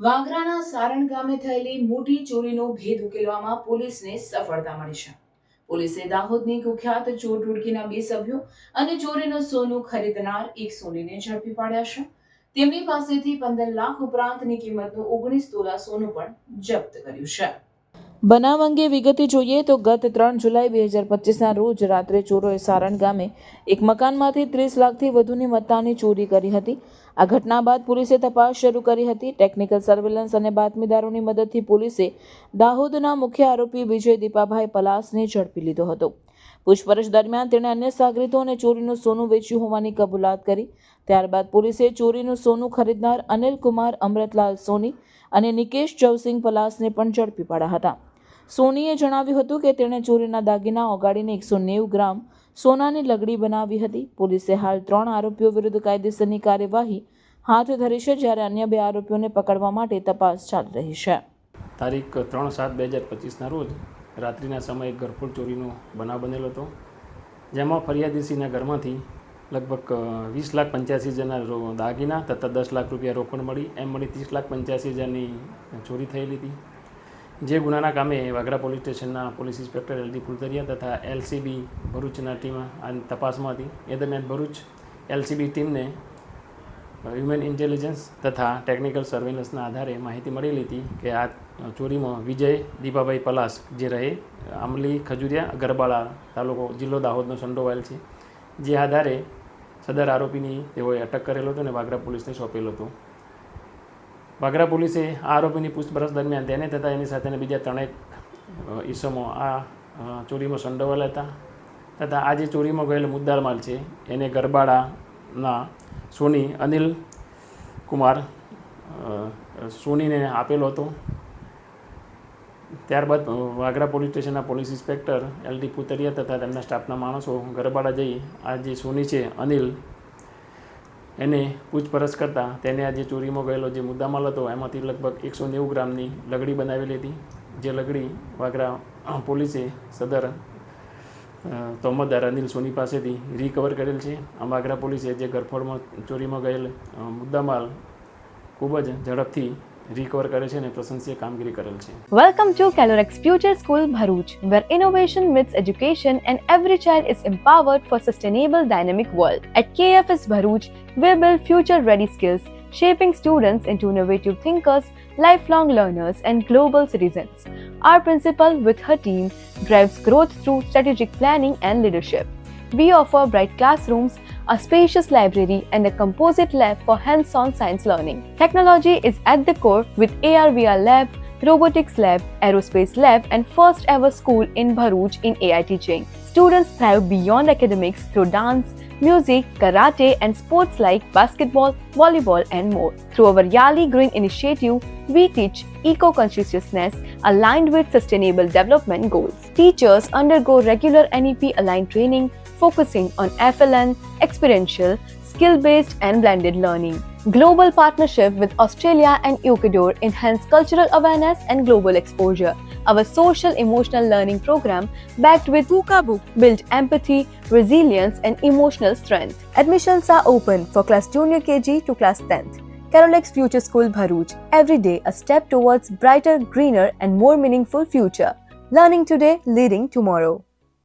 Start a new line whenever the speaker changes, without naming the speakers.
વાગરાના સારણ ગામે થયેલી મોટી ચોરીનો ભેદ ઉકેલવામાં પોલીસને સફળતા મળી છે. પોલીસે દાહોદની કુખ્યાત ચોર ટોળકીના 2 સભ્યો અને ચોરીનું સોનું ખરીદનાર એક સોનીને ઝડપી પાડ્યા છે. તેમની પાસેથી 15 લાખ ઉપરાંતની કિંમતનું 19 તોલા સોનું પણ જપ્ત કર્યું છે. બનાવ અંગે વિગતે જોઈએ તો ગત 3 જુલાઈ 2025ના રોજ રાત્રે ચોરોએ સારણ ગામે એક મકાનમાંથી 30 લાખથી વધુની મત્તાની ચોરી કરી હતી. આ ઘટના બાદ પોલીસે તપાસ શરૂ કરી હતી. ટેકનિકલ સર્વેલન્સ અને બાતમીદારોની મદદથી પોલીસે દાહોદના મુખ્ય આરોપી વિજય દીપાભાઈ પલાસને ઝડપી લીધો હતો. પૂછપરછ દરમિયાન તેણે અન્ય સાગરીતો અને ચોરીનું સોનું વેચ્યું હોવાની કબૂલાત કરી. ત્યારબાદ પોલીસે ચોરીનું સોનું ખરીદનાર અનિલ કુમાર અમૃતલાલ સોની અને નિકેશ જવસિંહ પલાસને પણ ઝડપી પાડ્યા હતા. સોનીએ જણાવ્યું હતું કે તેણે ચોરીના દાગીના ઓગાળીને 190 ગ્રામ સોનાની લગડી બનાવી હતી. પોલીસે હાલ 3 આરોપીઓ વિરુદ્ધ કાયદેસરની કાર્યવાહી હાથ ધરી છે, જ્યારે અન્ય 2 આરોપીઓને પકડવા માટે તપાસ ચાલી રહી છે.
તારીખ 3/7/2025ના રોજ રાત્રિના સમયે ઘરફોડ ચોરીનો બનાવ બનેલો હતો, જેમાં ફરિયાદીસીના ઘરમાંથી લગભગ 20,85,000 દાગીના તથા 10 લાખ રૂપિયા રોકડ મળી, એમ મળી 30,85,000ની ચોરી થયેલી હતી. જે ગુનાના કામે વાગરા પોલીસ સ્ટેશનના પોલીસ ઇન્સ્પેક્ટર LD ફુલતરિયા તથા LCB ભરૂચના ટીમ આ તપાસમાં હતી. એ દરમિયાન ભરૂચ LCB ટીમને હ્યુમન ઇન્ટેલિજન્સ તથા ટેકનિકલ સર્વેલન્સના આધારે માહિતી મળેલી હતી કે આ ચોરીમાં વિજય દીપાભાઈ પલાસ જે રહે આંબલી ખજુરિયા ગરબાળા તાલુકો જિલ્લો દાહોદનો સંડોવાયેલ છે. જે આધારે સદર આરોપીની તેઓએ અટક કરેલો હતો અને વાગરા પોલીસને સોંપેલો હતો. વાગરા પોલીસે આ આરોપીની પૂછપરછ દરમિયાન તેને તથા એની સાથેના બીજા 3 ઈસમો આ ચોરીમાં સંડોવાયેલા હતા તથા આ જે ચોરીમાં ગયેલો મુદ્દાલ માલ છે એને ગરબાડાના સોની અનિલ કુમાર સોનીને આપેલો હતો. ત્યારબાદ વાગરા પોલીસ સ્ટેશનના પોલીસ ઇન્સ્પેક્ટર LD પુતરિયા તથા તેમના સ્ટાફના માણસો ગરબાડા જઈ આ જે સોની છે અનિલ એને પૂછપરછ કરતાં તેને આ જે ચોરીમાં ગયેલો જે મુદ્દામાલ હતો એમાંથી લગભગ 190 ગ્રામની લગડી બનાવેલી હતી. જે લગડી વાગરા પોલીસે સદર તોમતદાર અનિલ સોની પાસેથી રિકવર કરેલ છે. આમ વાગરા પોલીસે જે ઘરફોડમાં ચોરીમાં ગયેલ મુદ્દામાલ ખૂબ જ ઝડપથી રિકવર કરે છે અને પ્રશંસનીય કામગીરી કરેલ છે.
Welcome to Calorex Future School Bharuch, where innovation meets education and every child is empowered for sustainable dynamic world. At KFS Bharuch, we build future-ready skills, shaping students into innovative thinkers, lifelong learners, and global citizens. Our principal, with her team, drives growth through strategic planning and leadership. We offer bright classrooms, a spacious library, and a composite lab for hands-on science learning. Technology is at the core with AR/VR lab, robotics lab, aerospace lab, and first ever school in Bharuch in AI teaching. Students thrive beyond academics through dance, music, karate, and sports like basketball, volleyball, and more. Through our Yali Green initiative, we teach eco-consciousness aligned with sustainable development goals. Teachers undergo regular NEP-aligned training, focusing on FLN, experiential, skill-based, and blended learning. Global partnership with Australia and Ecuador enhance cultural awareness and global exposure. Our social emotional learning program, backed with Puka Book, build empathy, resilience, and emotional strength. Admissions are open for class junior KG to class 10th. Calorex Future School Bharuch, every day a step towards brighter, greener, and more meaningful future. Learning today, leading tomorrow.